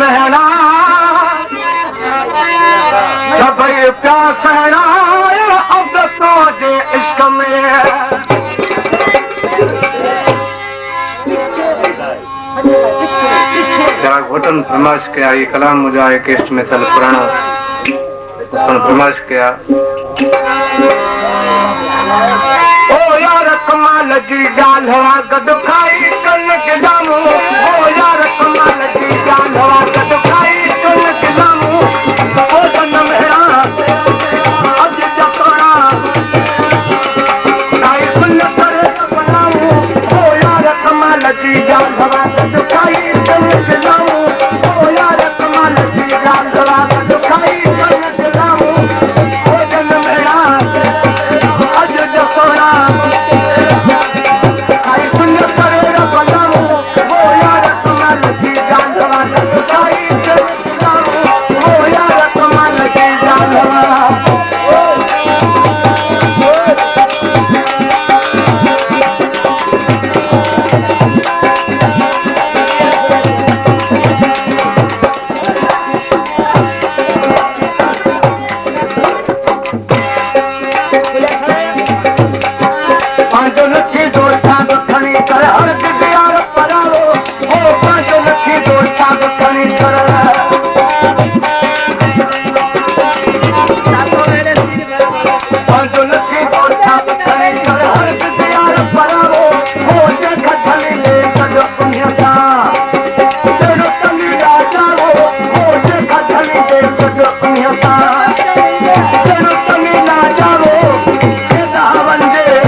महना सभई प्यास अबदतों जे इश्क में जरा घोटन फरमाइश कया ये कलाम मुझा है केस्ट में सल पुराना फरमाइश कया ओ यार कमाल जी जान हवा गद खाई कल के जामू ओ यार कमाल जी जान हवा गद खाई कल के जामू ओ जन मेरा अज जपना काई सुन करे बनाऊ ओ यार कमाल जी जान हवा गद खाई कल के जामू ओ यार कमाल जी जान हवा गद खाई कल के जामू ओ जन मेरा अज जपना काई सुन करे बनाऊ ओ यार कमाल जी जान हवा गद खाई कल के जामू ओ यार कमाल जी जान हवा पांचो लखी दो साग खणी कर हर दियार पराओ ओ पांचो लखी दो साग खणी कर पांचो लखी दो साग खणी कर हर दियार पराओ ओ जग थली ले कजो पुण्यता तेरो तली राजाओ ओ जग थली ले कजो पुण्यता तेरो तली राजाओ केदा वंदे